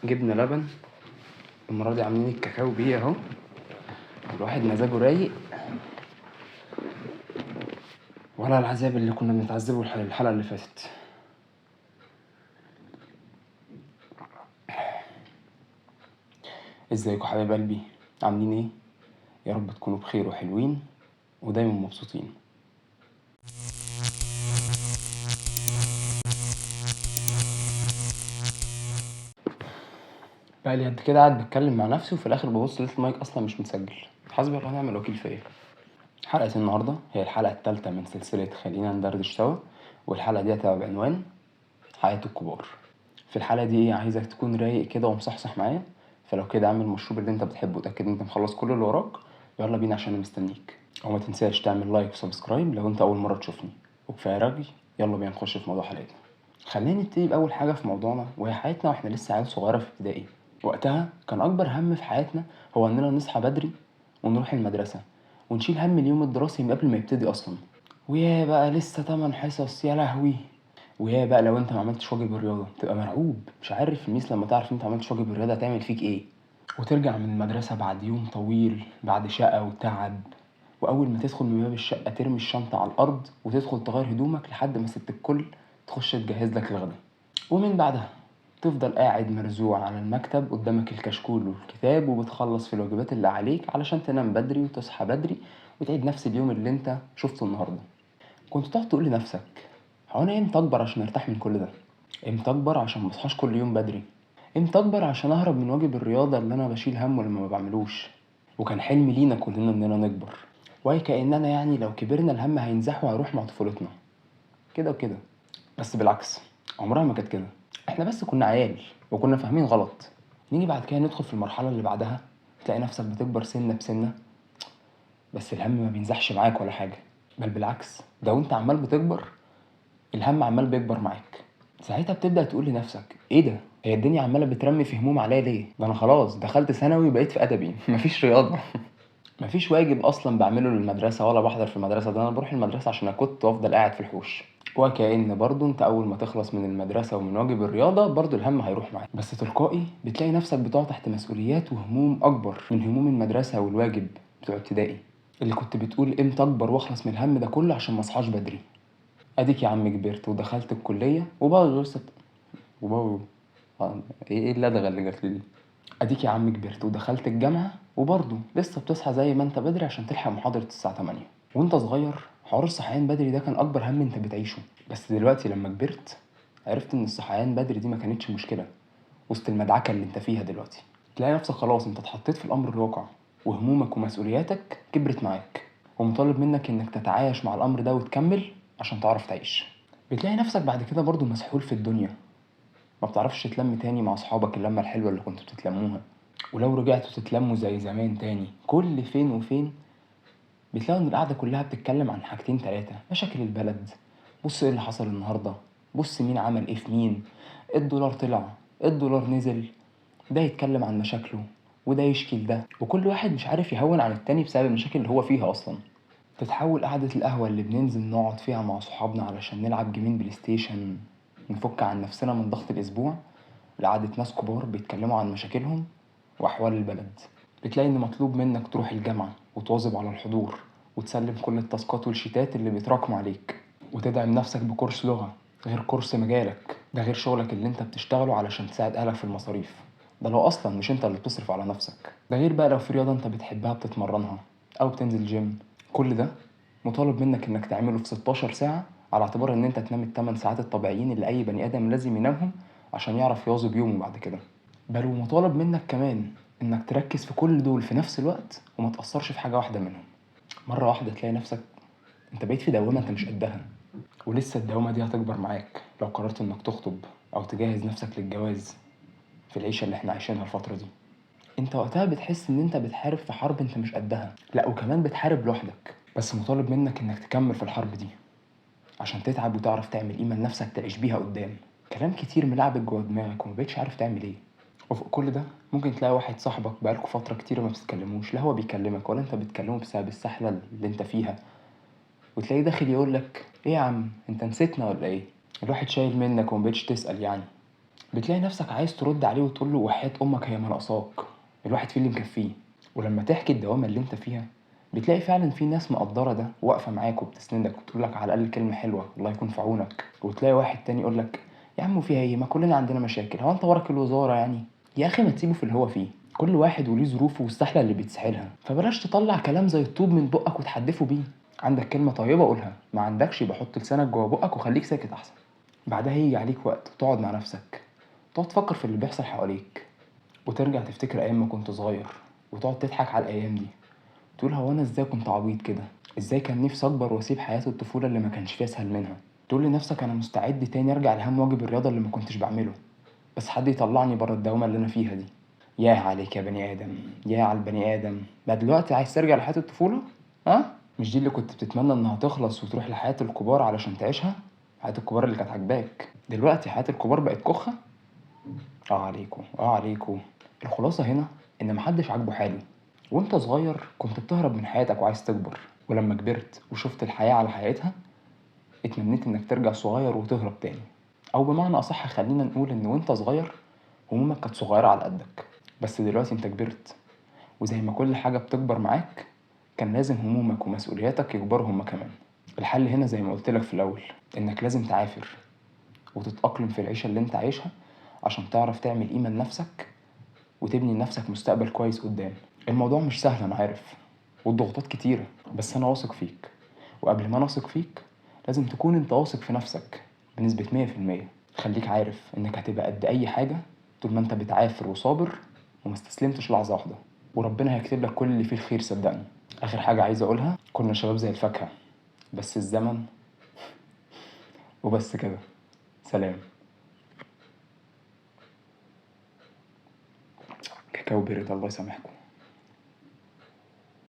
جبنا لبن المرة دي، عاملين الكاكاو بيه اهو. الواحد مزاجه رايق، ولا العذاب اللي كنا بنتعذبه الحلقة اللي فاتت. ازيكم حبايب قلبي، عاملين ايه؟ يا رب تكونوا بخير وحلوين ودايما مبسوطين. بقى لي قد كده قاعد بتكلم مع نفسي، وفي الاخر ببص لقيت المايك اصلا مش متسجل. حسبي الله ونعم الوكيل فيا. حلقة النهاردة هي الحلقة الثالثة من سلسلة خلينا ندردش سوا، والحلقة دي هتبقى بعنوان حياة الكبار. في الحلقة دي ايه، عايزك تكون رايق كده ومصحصح معايا. فلو كده اعمل المشروب اللي انت بتحبه، وتأكد انت مخلص كل اللي وراك. يلا بينا عشان انا مستنيك. وما تنساش تعمل لايك وسبسكرايب لو انت اول مرة تشوفني. وكفاية رغي، يلا بينا نخش في موضوع حلقتنا. خلينا نبتدي بأول حاجة في موضوعنا، وهي حياتنا واحنا لسه عيال صغيرة في ابتدائي. وقتها كان أكبر هم في حياتنا هو إننا نصحى بدري ونروح المدرسة، ونشيل هم اليوم الدراسي من قبل ما يبتدي أصلا. ويا بقى لسه 8 حصص، يا لهوي. ويا بقى لو انت ما عملتش واجب الرياضه تبقى مرعوب، مش عارف الميس لما تعرف انت ما عملتش واجب الرياضه هتعمل فيك ايه. وترجع من المدرسه بعد يوم طويل، بعد شقه وتعب. واول ما تدخل من باب الشقه ترمي الشنطه على الارض وتدخل تغير هدومك لحد ما ست الكل تخش تجهز لك الغدا. ومن بعدها تفضل قاعد مرزوع على المكتب قدامك الكشكول والكتاب، وبتخلص في الواجبات اللي عليك علشان تنام بدري وتصحى بدري، وتعيد نفس اليوم اللي انت شفته النهارده. كنت تقعد تقول لنفسك، هو انا امتى اكبر عشان ارتاح من كل ده؟ امتى اكبر عشان مصحاش كل يوم بدري؟ امتى اكبر عشان اهرب من واجب الرياضه اللي انا بشيل همه لما ما بعملوش؟ وكان حلم لينا كلنا اننا نكبر، وهي كاننا يعني لو كبرنا الهم هينزح وهيروح مع طفولتنا كده وكده. بس بالعكس، عمرها ما كانت كده. احنا بس كنا عيال وكنا فاهمين غلط. نيجي بعد كده ندخل في المرحله اللي بعدها، تلاقي نفسك بتكبر سنه بسنه، بس الهم ما بينزحش معاك ولا حاجه. بل بالعكس، ده وانت عمال بتكبر الهم عمال بيكبر معاك. ساعتها بتبدأ تقول لنفسك، ايه ده؟ هي الدنيا عمالة بترمي في هموم عليا ليه؟ ده انا خلاص دخلت ثانوي وبقيت في ادبي مفيش رياضة مفيش واجب اصلا بعمله للمدرسة ولا بحضر في المدرسة. ده انا بروح المدرسة عشان كنت وافضل قاعد في الحوش. وكأن برضو انت اول ما تخلص من المدرسة ومن واجب الرياضة برضو الهم هيروح معاك، بس تلقائي بتلاقي نفسك بتقع تحت مسؤوليات وهموم اكبر من هموم المدرسة والواجب بتوع ابتدائي، اللي كنت بتقول امتى اكبر واخلص من الهم ده كله عشان ما اصحاش بدري. اديك يا عم كبرت ودخلت الكليه وبقى لسه وبقى ايه اللدغه اللي جات لي دي. اديك يا عم كبرت ودخلت الجامعه وبرضه لسه بتصحى زي ما انت بدري عشان تلحق محاضره الساعه 8. وانت صغير حوار الصحيان بدري ده كان اكبر هم انت بتعيشه، بس دلوقتي لما كبرت عرفت ان الصحيان بدري دي ما كانتش مشكله وسط المدعكه اللي انت فيها دلوقتي. تلاقي نفسك خلاص انت اتحطيت في الامر الواقع، وهمومك ومسؤولياتك كبرت معاك، ومطالب منك انك تتعايش مع الامر ده وتكمل عشان تعرف تعيش. بتلاقي نفسك بعد كده برضو مسحول في الدنيا، ما بتعرفش تتلم تاني مع اصحابك اللمة الحلوة اللي كنتوا بتتلموها. ولو رجعتوا تتلموا زي زمان تاني كل فين وفين، بتلاقوا ان القعدة كلها بتتكلم عن حاجتين تلاتة: مشاكل البلد، بص ايه اللي حصل النهاردة، بص مين عمل ايه في مين، الدولار طلع، الدولار نزل. ده يتكلم عن مشاكله وده يشكي لده، وكل واحد مش عارف يهون عن التاني بسبب المشاكل اللي هو فيها اصلا. تتحول قعدة القهوة اللي بننزل نقعد فيها مع صحابنا علشان نلعب جيمين بلاي ستيشن نفك عن نفسنا من ضغط الأسبوع، لقعدة ناس كبار بيتكلموا عن مشاكلهم وأحوال البلد. بتلاقي إن مطلوب منك تروح الجامعة وتواظب على الحضور وتسلم كل التاسكات والشيتات اللي بيتراكموا عليك، وتدعم نفسك بكورس لغة غير كورس مجالك، ده غير شغلك اللي انت بتشتغله علشان تساعد أهلك في المصاريف، ده لو أصلا مش انت اللي بتصرف على نفسك. ده غير بقى لو في رياضة انت بتحبها بتتمرنها أو بتنزل جيم. كل ده مطالب منك انك تعمله في 16 ساعة، على اعتبار ان انت تنام ال8 ساعات الطبيعيين اللي اي بني ادم لازم ينامهم عشان يعرف يواظب يومه بعد كده. بل ومطالب منك كمان انك تركز في كل دول في نفس الوقت وما تأثرش في حاجة واحدة منهم. مرة واحدة تلاقي نفسك انت بقيت في دوامة انت مش قدها، ولسه الدوامة دي هتكبر معاك لو قررت انك تخطب او تجهز نفسك للجواز. في العيشة اللي احنا عايشينها الفترة دي انت وقتها بتحس ان انت بتحارب في حرب انت مش قدها، لا وكمان بتحارب لوحدك، بس مطالب منك انك تكمل في الحرب دي عشان تتعب وتعرف تعمل قيمة لنفسك تعيش بيها قدام. كلام كتير ملعبك جوه دماغك ومبقتش عارف تعمل ايه. وفوق كل ده ممكن تلاقي واحد صاحبك بقالكوا فترة كتير ما بتتكلموش، لا هو بيكلمك ولا انت بتكلمه بسبب السحلة اللي انت فيها، وتلاقيه داخل يقولك ايه يا عم انت نسيتنا ولا ايه؟ الواحد شايل منك ومبقتش تسأل يعني. بتلاقي نفسك عايز ترد عليه وتقول له وحياة امك هي ما ناقصاك، الواحد فيه اللي مكفيه. ولما تحكي الدوامه اللي انت فيها بتلاقي فعلا في ناس مقدره ده واقفه معاك وبتسندك وتقول لك على الاقل كلمه حلوه الله يكون في عونك. وتلاقي واحد تاني يقول لك يا عم فيها ايه، ما كلنا عندنا مشاكل، هو انت وراك الوزاره يعني؟ يا اخي ما تسيبه في اللي هو فيه، كل واحد وليه ظروفه والسحله اللي بيتسحلها، فبلاش تطلع كلام زي الطوب من بقك وتحدفه بيه. عندك كلمه طيبه قولها، ما عندكش يبقى حط لسانك جوه بقك وخليك ساكت احسن. بعدها يجي عليك وقت تقعد مع نفسك، تقعد تفكر في اللي بيحصل حواليك، وترجع تفتكر ايام ما كنت صغير وتقعد تضحك على الايام دي. تقول هو انا ازاي كنت عبيط كده، ازاي كان نفسي اكبر واسيب حياة الطفولة اللي ما كانش فيها اسهل منها. تقول لنفسك انا مستعد تاني ارجع لهم واجب الرياضة اللي ما كنتش بعمله، بس حد يطلعني بره الدوامة اللي انا فيها دي. ياه عليك يا بني ادم، ياه على البني ادم، بقى دلوقتي عايز ترجع لحياة الطفولة؟ ها؟ مش دي اللي كنت بتتمنى انها تخلص وتروح لحياة الكبار علشان تعيشها؟ حياة الكبار اللي كانت عاجباك دلوقتي حياة الكبار بقت كخة. اه عليكم اه عليكم. الخلاصة هنا ان محدش عاجبه حاله. وانت صغير كنت بتهرب من حياتك وعايز تكبر، ولما كبرت وشفت الحياة على حياتها اتمنيت انك ترجع صغير وتهرب تاني. او بمعنى اصح خلينا نقول ان وانت صغير همومك كانت صغيرة على قدك، بس دلوقتي انت كبرت، وزي ما كل حاجة بتكبر معاك كان لازم همومك ومسؤولياتك يكبروا هما كمان. الحل هنا زي ما قلتلك في الاول انك لازم تعافر وتتأقلم في العيشة اللي انت عايشها عشان تعرف تعمل قيمة لنفسك وتبني لنفسك مستقبل كويس قدام. الموضوع مش سهل انا عارف، والضغوطات كتيرة، بس انا واثق فيك. وقبل ما نثق فيك لازم تكون انت واثق في نفسك بنسبة 100%. خليك عارف انك هتبقى قد اي حاجة طول ما انت بتعافر وصابر وما استسلمتش لحظة واحدة، وربنا هيكتب لك كل اللي فيه الخير صدقني. اخر حاجة عايز اقولها، كنا شباب زي الفاكهة بس الزمن. وبس كده، سلام. كاكاو بيرد الله يسامحكم.